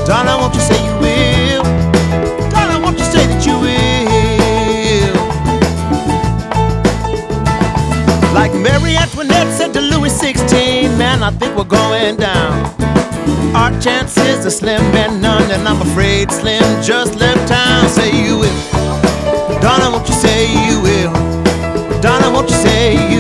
Darling, won't you say you will? Darling, won't you say that you will? Like Marie Antoinette said to Louis XVI, man, I think we're going down. Our chances are slim and none, and I'm afraid Slim just left town. Say you will. Darling, won't you say you will? Darling, won't you say you will?